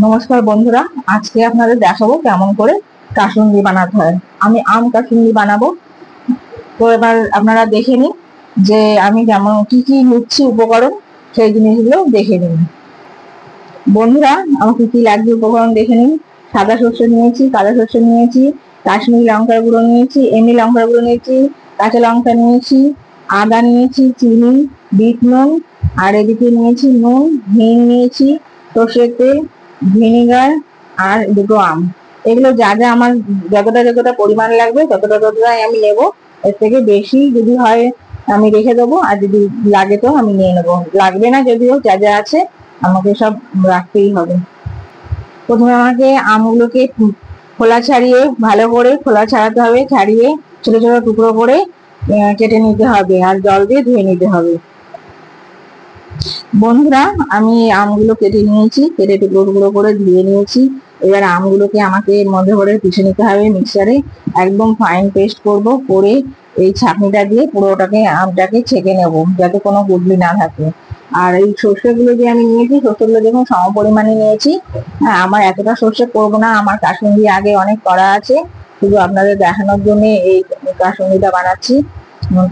নমস্কার বন্ধুরা, আজকে আপনাদের দেখাবো কেমন করে কাসুন্দি বানাতে হয়। আমি আম কাসুন্দি বানাবো। তো এবার আপনারা দেখে নিন যে আমি কেমন কি কি নিচ্ছি উপকরণ, সেই জিনিসগুলো দেখে নিন। বন্ধুরা, আমাকে কি লাগবে উপকরণ দেখে নিন। সাদা সর্ষে নিয়েছি, কালো সর্ষে নিয়েছি, কাশ্মীরি লঙ্কার গুঁড়ো নিয়েছি, এমনি লঙ্কার গুঁড়ো নিয়েছি, কাঁচা লঙ্কা নিয়েছি, আদা নিয়েছি, চিনি, বিট নুন, আর এদিকে নিয়েছি নুন, হিং নিয়েছি, সর্ষের তেল, ভিনেগার, আর দুটো আম। এগুলো যা যা আমার যতটা যতটা পরিমাণ লাগবে ততটা ততটাই আমি নেবো। এর থেকে বেশি যদি হয় আমি রেখে দেবো, আর যদি লাগে তো আমি নিয়ে নেবো। লাগবে না যদিও, যা যা আছে আমাকে সব রাখতেই হবে। প্রথমে আমাকে আমগুলোকে খোলা ছাড়িয়ে ভালো করে খোলা ছাড়াতে হবে, ছাড়িয়ে ছোট ছোট টুকরো করে কেটে নিতে হবে, আর জল দিয়ে ধুয়ে নিতে হবে। বন্ধুরা, আমি আমগুলো কেটে নিয়েছি, কেটে টুকরো টুকরো করে ধুয়ে নিয়েছি। এবার আমগুলোকে আমাকে এর মধ্যে করে পিষে নিতে হবে মিক্সারে। একদম ফাইন পেস্ট করব, করে এই ছাঁকনিটা দিয়ে পুরোটাকে আমটাকে ছেঁকে নেব, যাতে কোনো গুটলি না থাকে। আর এই সর্ষেগুলো যে আমি নিয়েছি, সর্ষেগুলো দেখুন সম পরিমাণে নিয়েছি। হ্যাঁ, আমার এতটা সর্ষে করবো না, আমার কাসুন্দি আগে অনেক করা আছে, শুধু আপনাদের দেখানোর জন্য এই কাসুন্দিটা বানাচ্ছি।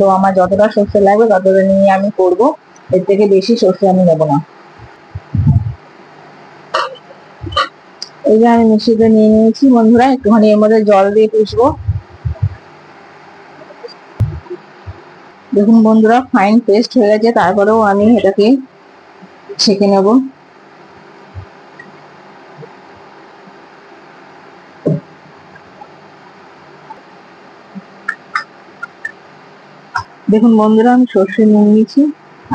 তো আমার যতটা সর্ষে লাগবে ততটা নিয়ে আমি করবো, এর থেকে বেশি সর্ষে আমি নেবো না। এই যে আমি মিক্সিতে নিয়ে নিয়েছি বন্ধুরা, একটুখানি এর মধ্যে জল দিয়ে পিষবো। দেখুন বন্ধুরা, ফাইন পেস্ট হয়ে গেছে, তারপরেও আমি এটাকে ছেঁকে নেব। দেখুন বন্ধুরা, আমি সর্ষে নিয়ে নিয়েছি,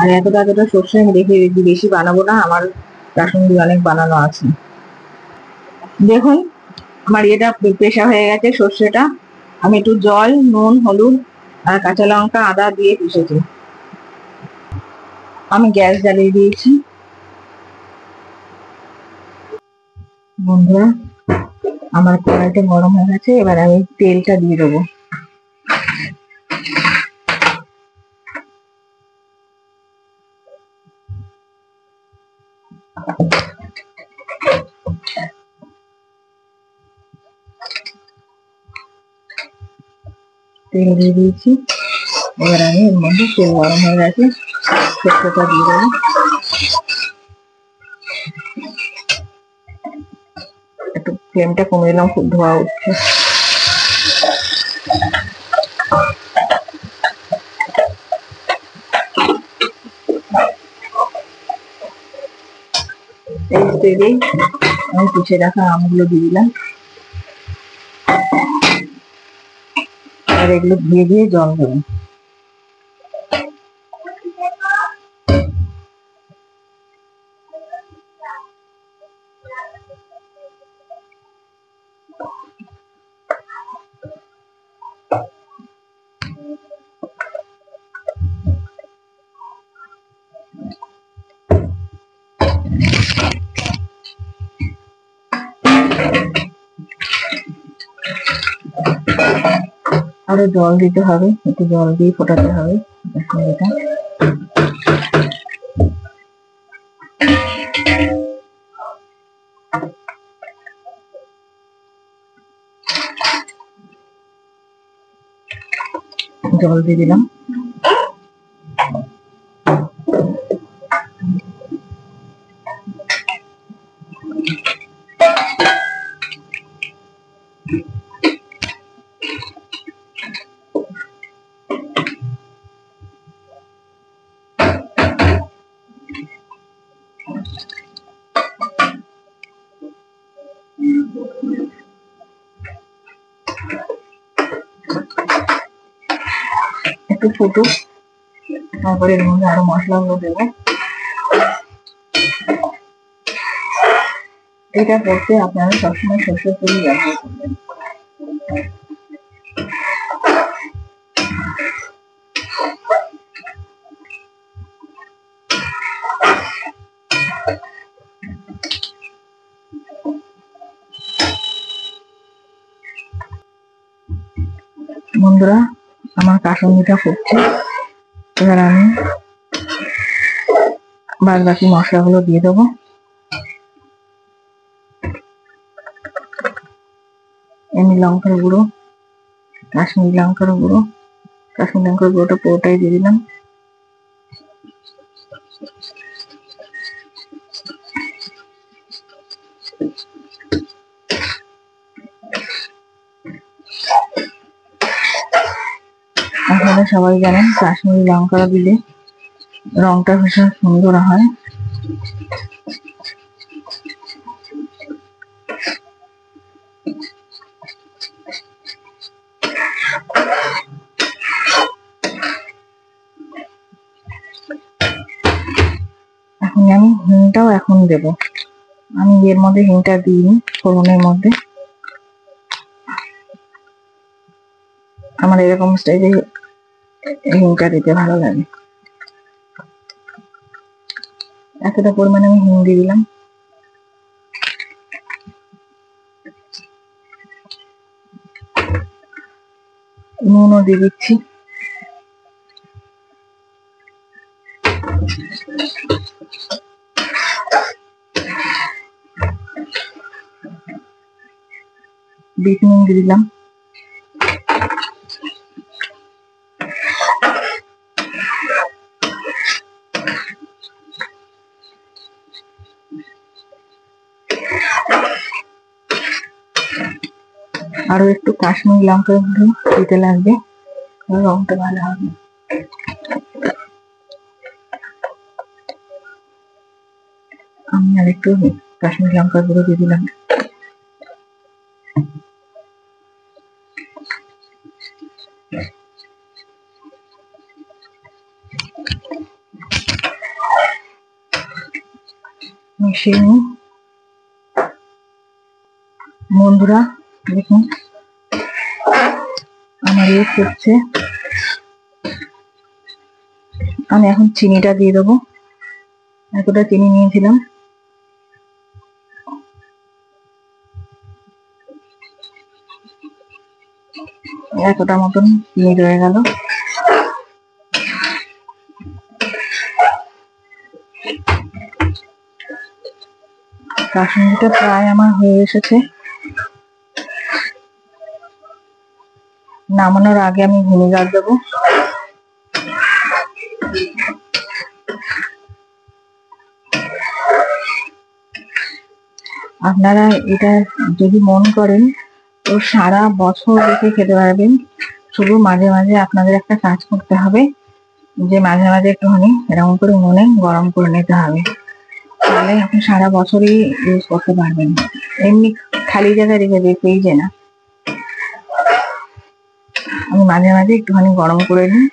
আর এতটা এতটা সর্ষে আমি রেখে বেশি বানাবো না, আমার কাসুন্দি অনেক বানানো আছে। দেখুন আমার এটা পেশা হয়ে গেছে সর্ষেটা। আমি একটু জল, নুন, হলুদ আর কাঁচা লঙ্কা, আদা দিয়ে পিষেছি। আমি গ্যাস জ্বালিয়ে দিয়েছি। বন্ধুরা, আমার কড়াইটা গরম হয়ে গেছে, এবার আমি তেলটা দিয়ে দেবো। তেল দিয়ে দিয়েছি, এবার আমি এর মধ্যে তেল গরম হয়ে গেছে, সর্ষেটা দিয়ে দেবো। একটু ফ্লেমটা কমে দিলাম, খুব ধোয়া উঠছে। এই তেলেই আমি পিষে রাখা আমগুলো দিয়ে দিলাম, আর এগুলো ধুয়ে দিয়ে জল দেবো। আরো জল দিতে হবে, একটু জল দিয়ে ফোটাতে হবে এটা। জল দিয়ে দিলাম। একটু ফুটুক, তারপরে এর মধ্যে আরো মশলাগুলো দেবো। এটা করতে আপনারা সবসময় সর্ষের তেল ব্যবহার করবেন। বন্ধুরা, আমার কাসুন্দিটা ফুটছে, এবার আমি বাদ বাকি মশলাগুলো দিয়ে দেবো। এমনি লঙ্কার গুঁড়ো, কাশ্মীরি লঙ্কার গুঁড়ো, কাশ্মীরি লঙ্কার গুঁড়োটা পুরোটাই দিয়ে দিলাম। আপনারা সবাই জানেন কাশ্মীরি লঙ্কা দিলে রংটা ভীষণ সুন্দর হয়। এখন আমি হিংটাও এখন দেব। আমি এর মধ্যে হিংটা দিইনি ফোড়নের মধ্যে। আমার এরকম স্টাইলে হিংটা দিতে ভালো লাগে। এতটা পরিমাণে আমি হিং দিয়ে দিলাম। নুনও দিয়ে দিচ্ছি। বিট নুন দিয়ে দিলাম। আরো একটু কাশ্মীরি লঙ্কা গুঁড়ো দিতে লাগবে, রংটা ভালো হবে। আমি আর একটু কাশ্মীরি লঙ্কা গুঁড়ো দিয়ে দিলাম। মিশিয়ে নিই। বন্ধুরা দেখুন আমার ইয়ে ফুটছে। আমি এখন চিনিটা দিয়ে দেবো। এতটা চিনি নিয়েছিলাম। এতটা মতন চিনি রয়ে গেল। কাশ্মীরিটা প্রায় আমার হয়ে এসেছে। নামানোর আগে আমি ভিনেগার দেবো। আপনারা এটা যদি মন করেন তো সারা বছর রেখে খেতে পারবেন। শুধু মাঝে মাঝে আপনাদের একটা কাজ করতে হবে, যে মাঝে মাঝে একটুখানি এরকম করে উনুনে গরম করে নিতে হবে, তাহলে আপনি সারা বছরই ইউজ করতে পারবেন। এমনি খালি জায়গায় রেখে দিয়ে ফ্রিজে না। আমি মাঝে মাঝে একটুখানি গরম করে নিই।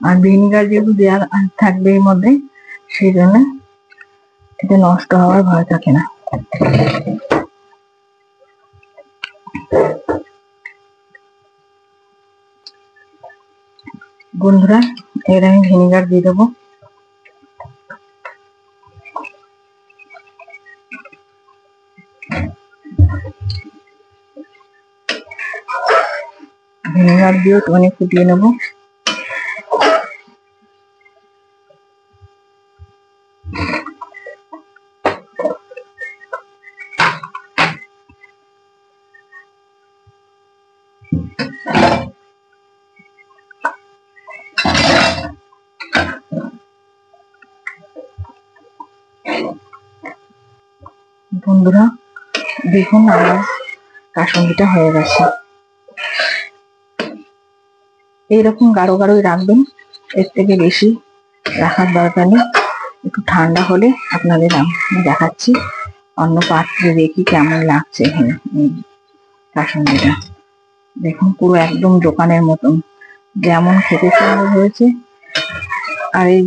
আর ভিনিগার যেহেতু দেওয়া থাকবে এর মধ্যে, সেই জন্য এটা নষ্ট হওয়ার ভয় থাকে না। বন্ধুরা এর আমি ভিনিগার দিয়ে দেবো। ভিনেগার দিয়েও একটুখানি ফুটিয়ে নেবো। বন্ধুরা দেখুন আমার কাসুন্দিটা হয়ে গেছে। এইরকম গাঢ় গাঢ়ই রাখবেন, এর থেকে বেশি রাখার দরকার নেই। একটু ঠান্ডা হলে আপনাদের আমি দেখাচ্ছি অন্য পাত্রে রেখে কেমন লাগছে। এখানে কাসুন্দিটা দেখুন পুরো একদম দোকানের মতন, যেমন খেতে সুন্দর হয়েছে। আর এই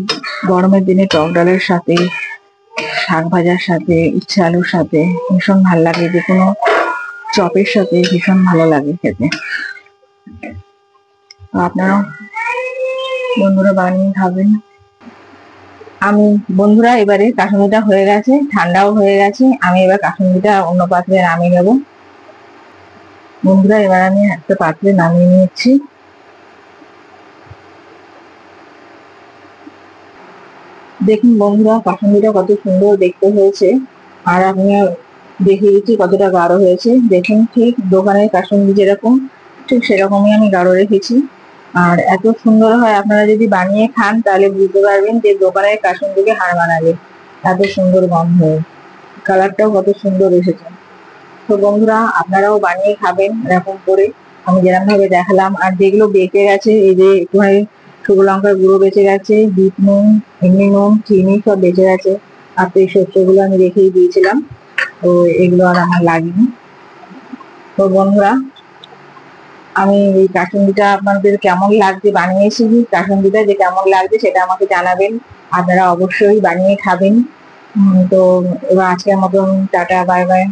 গরমের দিনে টক ডালের সাথে, শাক ভাজার সাথে, উচ্ছে আলুর সাথে ভীষণ ভালো লাগে। যে কোনো চপের সাথে ভীষণ ভালো লাগে খেতে। আপনারা বন্ধুরা বানিয়ে খাবেন। আমি বন্ধুরা এবারে কাসুন্দিটা হয়ে গেছে, ঠান্ডাও হয়ে গেছে। আমি এবার কাসুন্দিটা অন্য পাত্রে নামিয়ে নেব। বন্ধুরা এবার আমি একটা পাত্রে নামিয়ে নিচ্ছি। দেখুন বন্ধুরা কাসুন্দিটা কত সুন্দর দেখতে হয়েছে। আর আপনার দেখিয়ে দিচ্ছি কতটা গাঢ় হয়েছে। দেখুন ঠিক দোকানের কাসুন্দি যেরকম ঠিক সেরকমই আমি গাঢ় রেখেছি। আর এত সুন্দর হয়, আপনারা যদি বানিয়ে খান তাহলে বুঝতে পারবেন যে দোকানের কাসুন্দিকে হার মানাবে। এত সুন্দর গন্ধ, কালারটাও কত সুন্দর এসেছে। তো বন্ধুরা, আপনারাও বানিয়ে খাবেন এরকম করে, আমি যেরকম ভাবে দেখালাম। আর যেগুলো বেঁচে গেছে, এই যে একটুখানি শুকনো লঙ্কার গুঁড়ো বেঁচে গেছে, বিট নুন, এমনি নুন, চিনি সব বেঁচে গেছে। আর তো এই শস্যগুলো আমি রেখেই দিয়েছিলাম, তো এগুলো আর আমার লাগেনি। তো বন্ধুরা, আমি এই কাসুন্দিটা আপনাদের কেমন লাগছে বানিয়েছি, কাসুন্দিটা যে কেমন লাগছে সেটা আমাকে জানাবেন। আপনারা অবশ্যই বানিয়ে খাবেন। তো এবার আজকের মতন টাটা, বাই বাই।